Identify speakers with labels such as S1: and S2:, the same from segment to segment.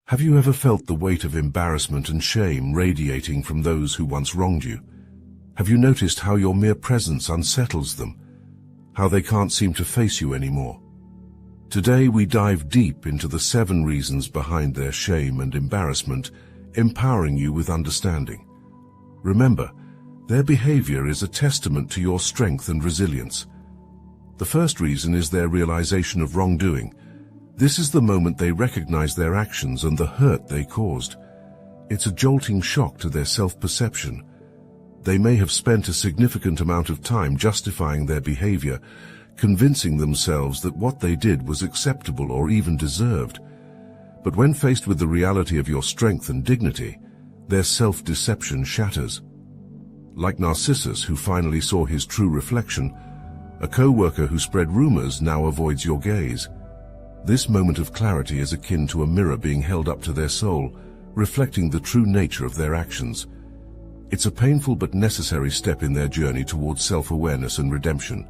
S1: Have you ever felt the weight of embarrassment and shame radiating from those who once wronged you? Have you noticed how your mere presence unsettles them, how they can't seem to face you anymore? Today we dive deep into the 7 reasons behind their shame and embarrassment, empowering you with understanding. Remember, their behavior is a testament to your strength and resilience. The first reason is their realization of wrongdoing. This is the moment they recognize their actions and the hurt they caused. It's a jolting shock to their self-perception. They may have spent a significant amount of time justifying their behavior, convincing themselves that what they did was acceptable or even deserved. But when faced with the reality of your strength and dignity, their self-deception shatters. Like Narcissus, who finally saw his true reflection, a co-worker who spread rumors now avoids your gaze. This moment of clarity is akin to a mirror being held up to their soul, reflecting the true nature of their actions. It's a painful but necessary step in their journey towards self-awareness and redemption.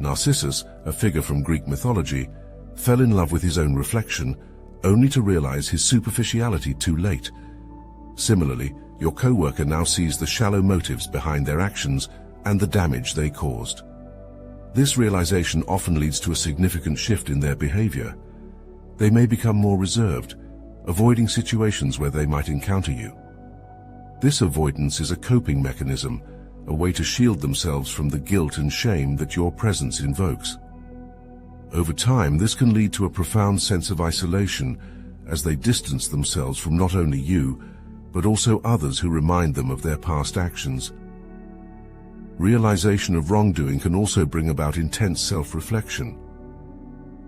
S1: Narcissus, a figure from Greek mythology, fell in love with his own reflection, only to realize his superficiality too late. Similarly, your co-worker now sees the shallow motives behind their actions and the damage they caused. This realization often leads to a significant shift in their behavior. They may become more reserved, avoiding situations where they might encounter you. This avoidance is a coping mechanism, a way to shield themselves from the guilt and shame that your presence invokes. Over time, this can lead to a profound sense of isolation as they distance themselves from not only you, but also others who remind them of their past actions. Realization of wrongdoing can also bring about intense self-reflection.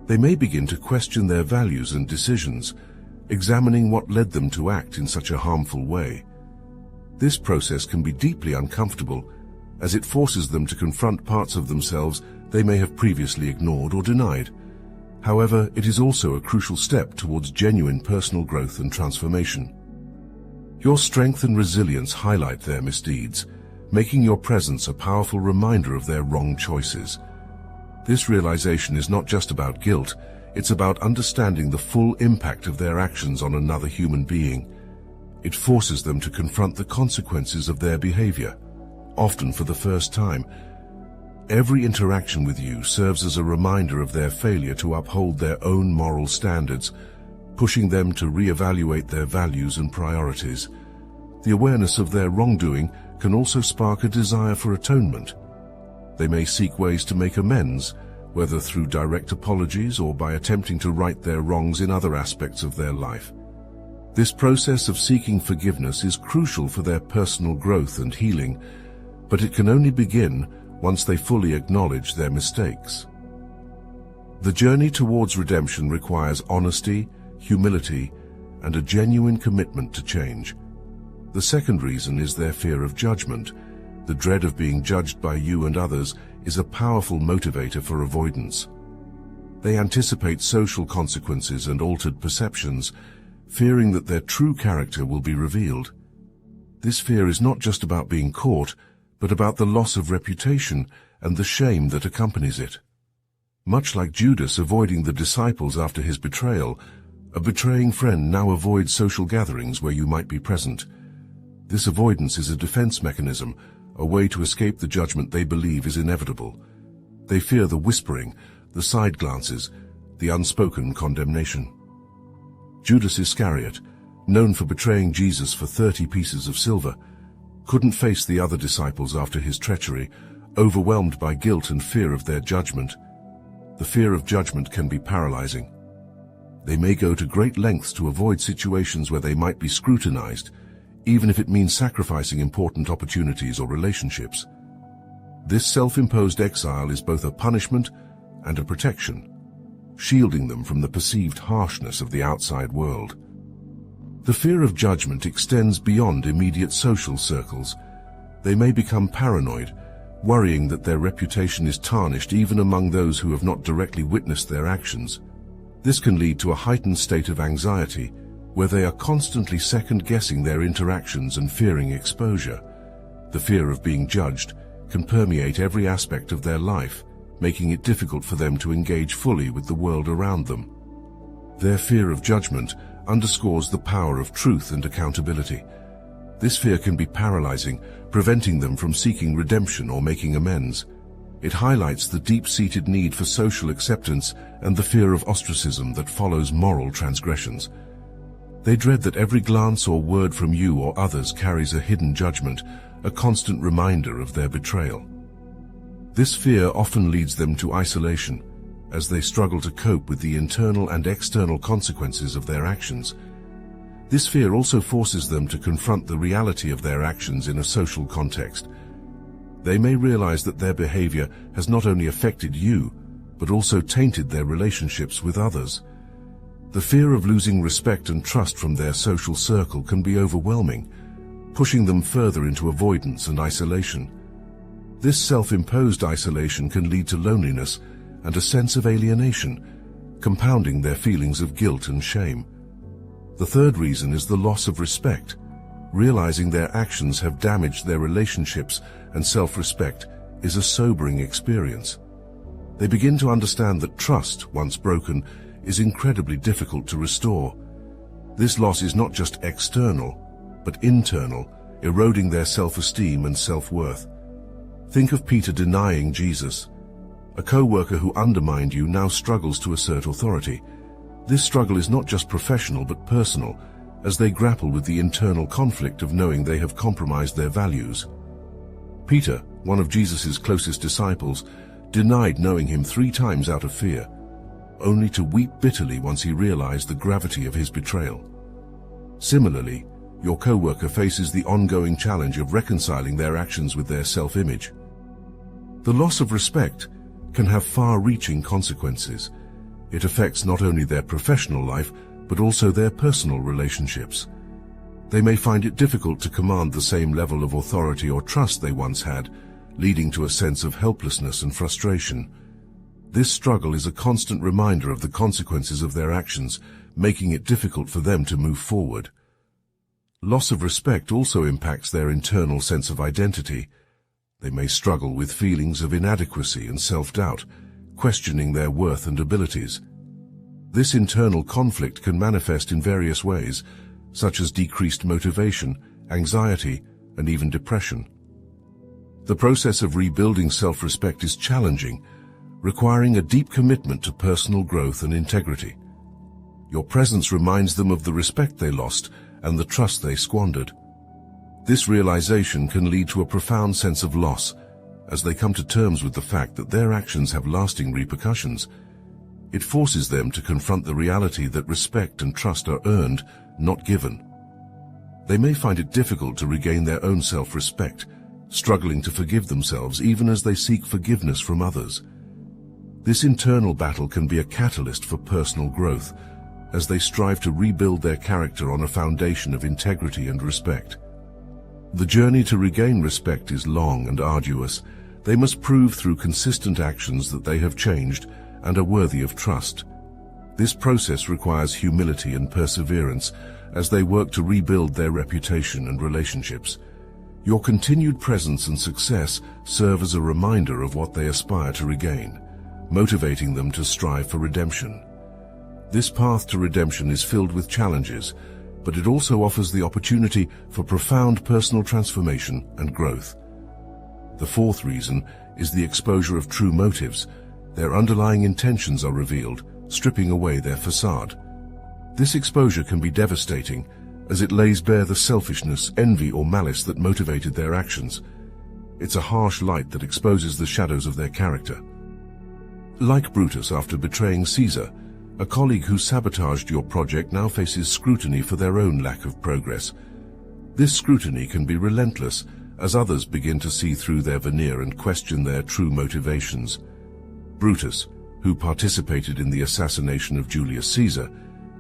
S1: They may begin to question their values and decisions, examining what led them to act in such a harmful way. This process can be deeply uncomfortable, as it forces them to confront parts of themselves they may have previously ignored or denied. However, it is also a crucial step towards genuine personal growth and transformation. Your strength and resilience highlight their misdeeds, making your presence a powerful reminder of their wrong choices. This realization is not just about guilt, it's about understanding the full impact of their actions on another human being. It forces them to confront the consequences of their behavior, often for the first time. Every interaction with you serves as a reminder of their failure to uphold their own moral standards, pushing them to reevaluate their values and priorities. The awareness of their wrongdoing can also spark a desire for atonement. They may seek ways to make amends, whether through direct apologies or by attempting to right their wrongs in other aspects of their life. This process of seeking forgiveness is crucial for their personal growth and healing, but it can only begin once they fully acknowledge their mistakes. The journey towards redemption requires honesty, humility, and a genuine commitment to change. The second reason is their fear of judgment. The dread of being judged by you and others is a powerful motivator for avoidance. They anticipate social consequences and altered perceptions, fearing that their true character will be revealed. This fear is not just about being caught, but about the loss of reputation and the shame that accompanies it. Much like Judas avoiding the disciples after his betrayal, a betraying friend now avoids social gatherings where you might be present. This avoidance is a defense mechanism, a way to escape the judgment they believe is inevitable. They fear the whispering, the side glances, the unspoken condemnation. Judas Iscariot, known for betraying Jesus for 30 pieces of silver, couldn't face the other disciples after his treachery, overwhelmed by guilt and fear of their judgment. The fear of judgment can be paralyzing. They may go to great lengths to avoid situations where they might be scrutinized, even if it means sacrificing important opportunities or relationships. This self-imposed exile is both a punishment and a protection, shielding them from the perceived harshness of the outside world. The fear of judgment extends beyond immediate social circles. They may become paranoid, worrying that their reputation is tarnished even among those who have not directly witnessed their actions. This can lead to a heightened state of anxiety, where they are constantly second-guessing their interactions and fearing exposure. The fear of being judged can permeate every aspect of their life, making it difficult for them to engage fully with the world around them. Their fear of judgment underscores the power of truth and accountability. This fear can be paralyzing, preventing them from seeking redemption or making amends. It highlights the deep-seated need for social acceptance and the fear of ostracism that follows moral transgressions. They dread that every glance or word from you or others carries a hidden judgment, a constant reminder of their betrayal. This fear often leads them to isolation, as they struggle to cope with the internal and external consequences of their actions. This fear also forces them to confront the reality of their actions in a social context. They may realize that their behavior has not only affected you, but also tainted their relationships with others. The fear of losing respect and trust from their social circle can be overwhelming, pushing them further into avoidance and isolation. This self-imposed isolation can lead to loneliness and a sense of alienation, compounding their feelings of guilt and shame. The third reason is the loss of respect. Realizing their actions have damaged their relationships and self-respect is a sobering experience. They begin to understand that trust, once broken, is incredibly difficult to restore. This loss is not just external, but internal, eroding their self-esteem and self-worth. Think of Peter denying Jesus. A co-worker who undermined you now struggles to assert authority. This struggle is not just professional but personal, as they grapple with the internal conflict of knowing they have compromised their values. Peter, one of Jesus' closest disciples, denied knowing him 3 times out of fear, only to weep bitterly once he realized the gravity of his betrayal. Similarly, your co-worker faces the ongoing challenge of reconciling their actions with their self-image. The loss of respect can have far-reaching consequences. It affects not only their professional life, but also their personal relationships. They may find it difficult to command the same level of authority or trust they once had, leading to a sense of helplessness and frustration. This struggle is a constant reminder of the consequences of their actions, making it difficult for them to move forward. Loss of respect also impacts their internal sense of identity. They may struggle with feelings of inadequacy and self-doubt, questioning their worth and abilities. This internal conflict can manifest in various ways, such as decreased motivation, anxiety, and even depression. The process of rebuilding self-respect is challenging, requiring a deep commitment to personal growth and integrity. Your presence reminds them of the respect they lost and the trust they squandered. This realization can lead to a profound sense of loss, as they come to terms with the fact that their actions have lasting repercussions. It forces them to confront the reality that respect and trust are earned, not given. They may find it difficult to regain their own self-respect, struggling to forgive themselves even as they seek forgiveness from others. This internal battle can be a catalyst for personal growth, as they strive to rebuild their character on a foundation of integrity and respect. The journey to regain respect is long and arduous. They must prove through consistent actions that they have changed and are worthy of trust. This process requires humility and perseverance as they work to rebuild their reputation and relationships. Your continued presence and success serve as a reminder of what they aspire to regain, motivating them to strive for redemption. This path to redemption is filled with challenges, but it also offers the opportunity for profound personal transformation and growth. The fourth reason is the exposure of true motives. Their underlying intentions are revealed, stripping away their facade. This exposure can be devastating, as it lays bare the selfishness, envy, or malice that motivated their actions. It's a harsh light that exposes the shadows of their character. Like Brutus after betraying Caesar, a colleague who sabotaged your project now faces scrutiny for their own lack of progress. This scrutiny can be relentless, as others begin to see through their veneer and question their true motivations. Brutus, who participated in the assassination of Julius Caesar,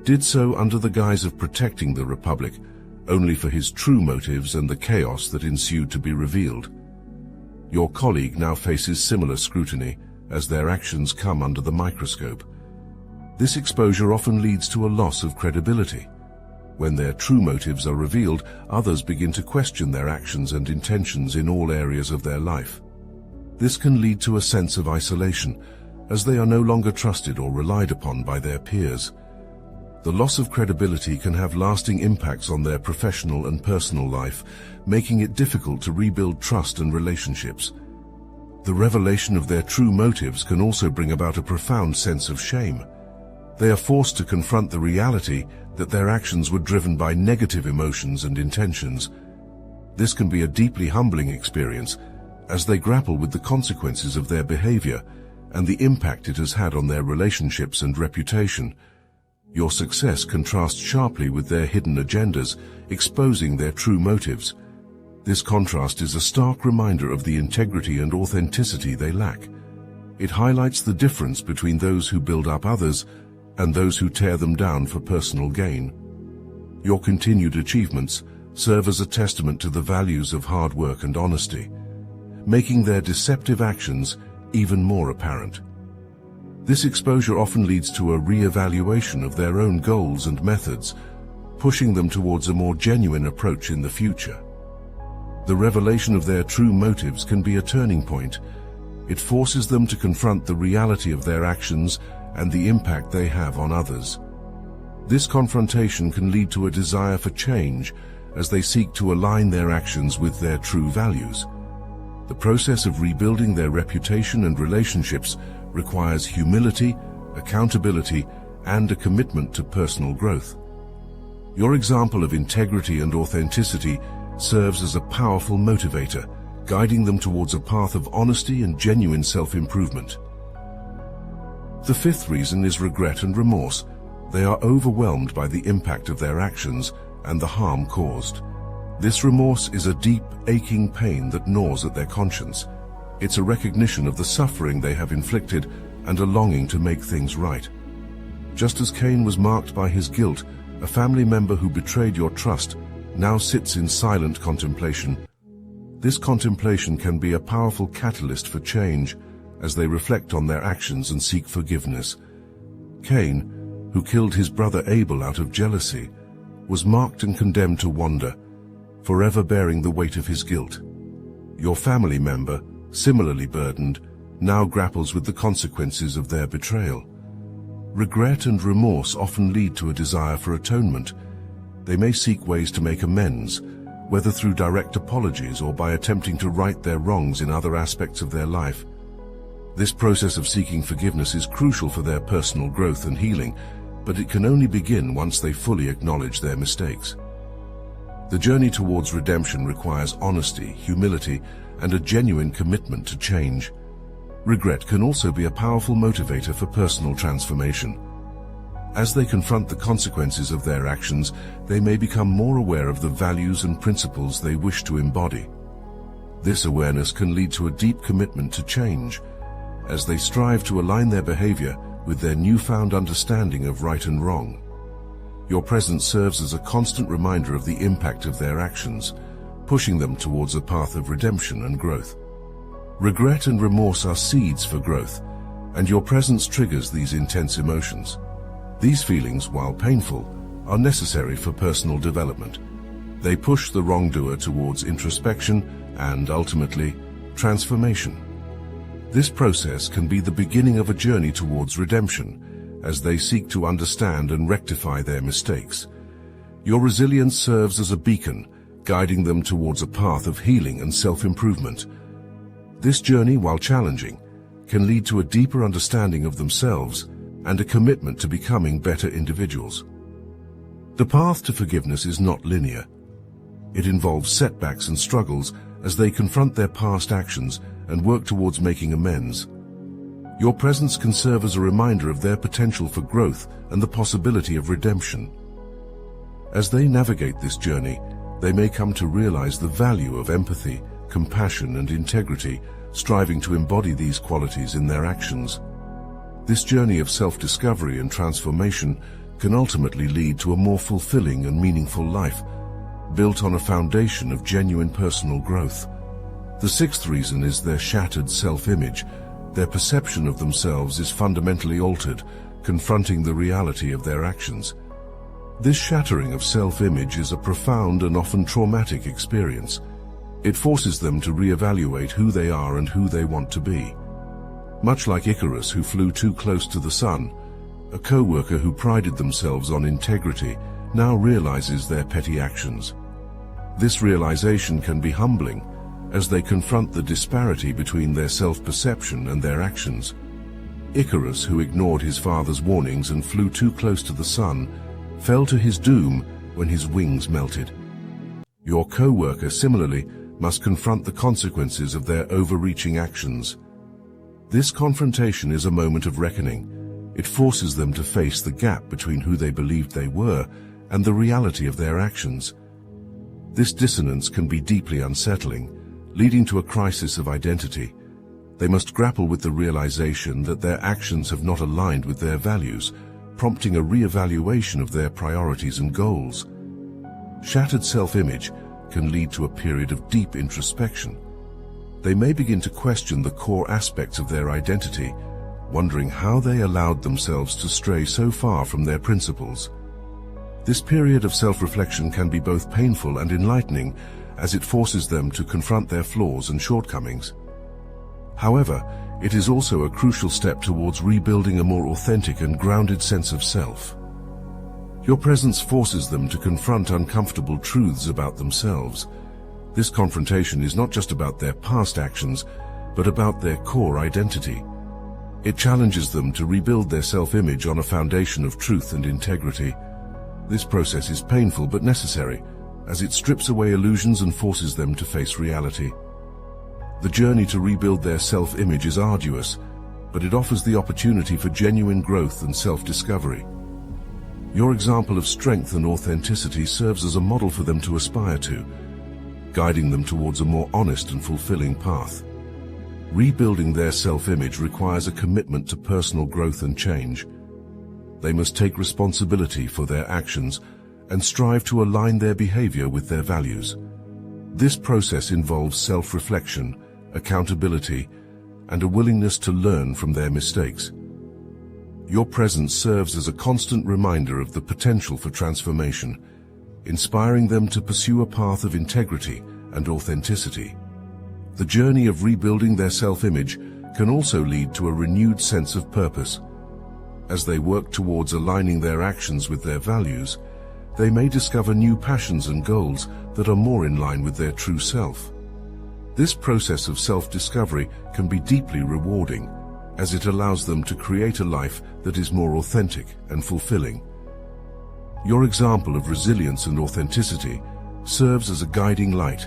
S1: did so under the guise of protecting the Republic, only for his true motives and the chaos that ensued to be revealed. Your colleague now faces similar scrutiny, as their actions come under the microscope. This exposure often leads to a loss of credibility. When their true motives are revealed, others begin to question their actions and intentions in all areas of their life. This can lead to a sense of isolation, as they are no longer trusted or relied upon by their peers. The loss of credibility can have lasting impacts on their professional and personal life, making it difficult to rebuild trust and relationships. The revelation of their true motives can also bring about a profound sense of shame. They are forced to confront the reality that their actions were driven by negative emotions and intentions. This can be a deeply humbling experience as they grapple with the consequences of their behavior and the impact it has had on their relationships and reputation. Your success contrasts sharply with their hidden agendas, exposing their true motives. This contrast is a stark reminder of the integrity and authenticity they lack. It highlights the difference between those who build up others and those who tear them down for personal gain. Your continued achievements serve as a testament to the values of hard work and honesty, making their deceptive actions even more apparent. This exposure often leads to a re-evaluation of their own goals and methods, pushing them towards a more genuine approach in the future. The revelation of their true motives can be a turning point. It forces them to confront the reality of their actions and the impact they have on others. This confrontation can lead to a desire for change as they seek to align their actions with their true values. The process of rebuilding their reputation and relationships requires humility, accountability, and a commitment to personal growth. Your example of integrity and authenticity serves as a powerful motivator, guiding them towards a path of honesty and genuine self-improvement. The fifth reason is regret and remorse. They are overwhelmed by the impact of their actions and the harm caused. This remorse is a deep, aching pain that gnaws at their conscience. It's a recognition of the suffering they have inflicted and a longing to make things right. Just as Cain was marked by his guilt, a family member who betrayed your trust now sits in silent contemplation. This contemplation can be a powerful catalyst for change as they reflect on their actions and seek forgiveness. Cain, who killed his brother Abel out of jealousy, was marked and condemned to wander, forever bearing the weight of his guilt. Your family member, similarly burdened, now grapples with the consequences of their betrayal. Regret and remorse often lead to a desire for atonement. They may seek ways to make amends, whether through direct apologies or by attempting to right their wrongs in other aspects of their life. This process of seeking forgiveness is crucial for their personal growth and healing, but it can only begin once they fully acknowledge their mistakes. The journey towards redemption requires honesty, humility, and a genuine commitment to change. Regret can also be a powerful motivator for personal transformation. As they confront the consequences of their actions, they may become more aware of the values and principles they wish to embody. This awareness can lead to a deep commitment to change, as they strive to align their behavior with their newfound understanding of right and wrong. Your presence serves as a constant reminder of the impact of their actions, pushing them towards a path of redemption and growth. Regret and remorse are seeds for growth, and your presence triggers these intense emotions. These feelings, while painful, are necessary for personal development. They push the wrongdoer towards introspection and, ultimately, transformation. This process can be the beginning of a journey towards redemption, as they seek to understand and rectify their mistakes. Your resilience serves as a beacon, guiding them towards a path of healing and self-improvement. This journey, while challenging, can lead to a deeper understanding of themselves and a commitment to becoming better individuals. The path to forgiveness is not linear. It involves setbacks and struggles as they confront their past actions and work towards making amends. Your presence can serve as a reminder of their potential for growth and the possibility of redemption. As they navigate this journey, they may come to realize the value of empathy, compassion, and integrity, striving to embody these qualities in their actions. This journey of self-discovery and transformation can ultimately lead to a more fulfilling and meaningful life, built on a foundation of genuine personal growth. The sixth reason is their shattered self-image. Their perception of themselves is fundamentally altered, confronting the reality of their actions. This shattering of self-image is a profound and often traumatic experience. It forces them to reevaluate who they are and who they want to be. Much like Icarus, who flew too close to the sun, A co-worker who prided themselves on integrity now realizes their petty actions. This realization can be humbling, as they confront the disparity between their self-perception and their actions. Icarus, who ignored his father's warnings and flew too close to the sun, fell to his doom when his wings melted. Your co-worker, similarly, must confront the consequences of their overreaching actions. This confrontation is a moment of reckoning. It forces them to face the gap between who they believed they were and the reality of their actions. This dissonance can be deeply unsettling, leading to a crisis of identity. They must grapple with the realization that their actions have not aligned with their values, prompting a re-evaluation of their priorities and goals. Shattered self-image can lead to a period of deep introspection. They may begin to question the core aspects of their identity, wondering how they allowed themselves to stray so far from their principles. This period of self-reflection can be both painful and enlightening, as it forces them to confront their flaws and shortcomings. However, it is also a crucial step towards rebuilding a more authentic and grounded sense of self. Your presence forces them to confront uncomfortable truths about themselves. This confrontation is not just about their past actions, but about their core identity. It challenges them to rebuild their self-image on a foundation of truth and integrity. This process is painful but necessary, as it strips away illusions and forces them to face reality. The journey to rebuild their self-image is arduous, but it offers the opportunity for genuine growth and self-discovery. Your example of strength and authenticity serves as a model for them to aspire to, guiding them towards a more honest and fulfilling path. Rebuilding their self-image requires a commitment to personal growth and change. They must take responsibility for their actions and strive to align their behavior with their values. This process involves self-reflection, accountability, and a willingness to learn from their mistakes. Your presence serves as a constant reminder of the potential for transformation, inspiring them to pursue a path of integrity and authenticity. The journey of rebuilding their self-image can also lead to a renewed sense of purpose. As they work towards aligning their actions with their values, they may discover new passions and goals that are more in line with their true self. This process of self-discovery can be deeply rewarding, as it allows them to create a life that is more authentic and fulfilling. Your example of resilience and authenticity serves as a guiding light,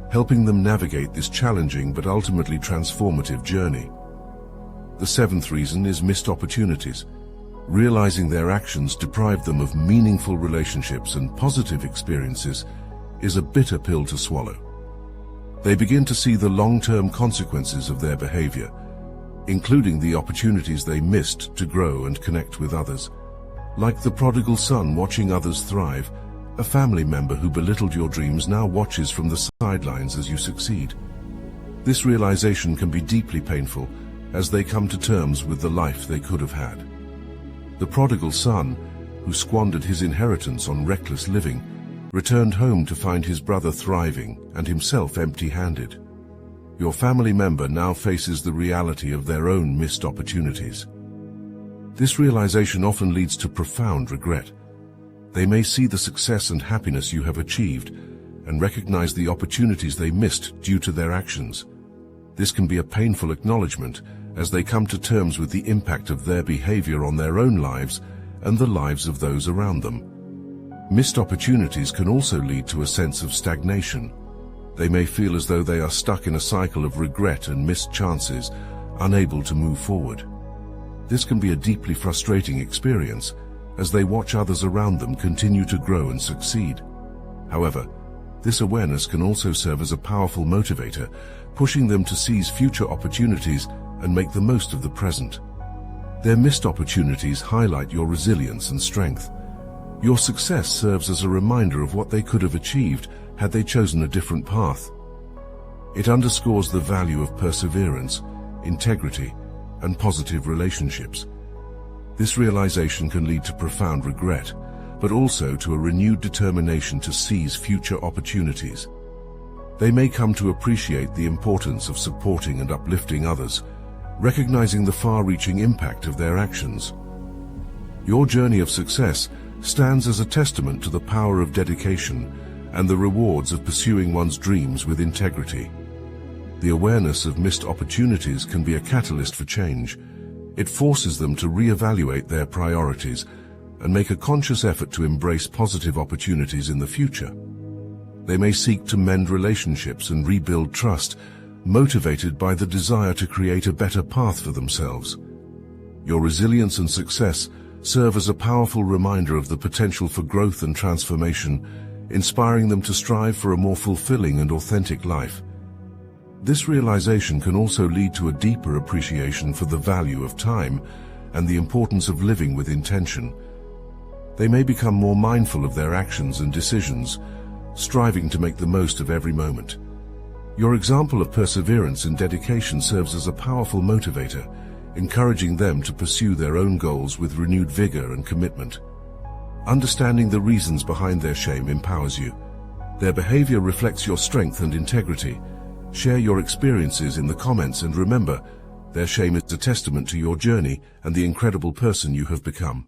S1: helping them navigate this challenging but ultimately transformative journey. The seventh reason is missed opportunities. Realizing their actions deprived them of meaningful relationships and positive experiences is a bitter pill to swallow. They begin to see the long-term consequences of their behavior, including the opportunities they missed to grow and connect with others. Like the prodigal son watching others thrive, a family member who belittled your dreams now watches from the sidelines as you succeed. This realization can be deeply painful, as they come to terms with the life they could have had. The prodigal son, who squandered his inheritance on reckless living, returned home to find his brother thriving and himself empty-handed. Your family member now faces the reality of their own missed opportunities. This realization often leads to profound regret. They may see the success and happiness you have achieved and recognize the opportunities they missed due to their actions. This can be a painful acknowledgement, as they come to terms with the impact of their behavior on their own lives and the lives of those around them. Missed opportunities can also lead to a sense of stagnation. They may feel as though they are stuck in a cycle of regret and missed chances, unable to move forward. This can be a deeply frustrating experience, as they watch others around them continue to grow and succeed. However, this awareness can also serve as a powerful motivator, pushing them to seize future opportunities and make the most of the present. Their missed opportunities highlight your resilience and strength. Your success serves as a reminder of what they could have achieved had they chosen a different path. It underscores the value of perseverance, integrity, and positive relationships. This realization can lead to profound regret, but also to a renewed determination to seize future opportunities. They may come to appreciate the importance of supporting and uplifting others, recognizing the far-reaching impact of their actions. Your journey of success stands as a testament to the power of dedication and the rewards of pursuing one's dreams with integrity. The awareness of missed opportunities can be a catalyst for change. It forces them to reevaluate their priorities and make a conscious effort to embrace positive opportunities in the future. They may seek to mend relationships and rebuild trust, motivated by the desire to create a better path for themselves. Your resilience and success serve as a powerful reminder of the potential for growth and transformation, inspiring them to strive for a more fulfilling and authentic life. This realization can also lead to a deeper appreciation for the value of time and the importance of living with intention. They may become more mindful of their actions and decisions, striving to make the most of every moment. Your example of perseverance and dedication serves as a powerful motivator, encouraging them to pursue their own goals with renewed vigor and commitment. Understanding the reasons behind their shame empowers you. Their behavior reflects your strength and integrity. Share your experiences in the comments, and remember, their shame is a testament to your journey and the incredible person you have become.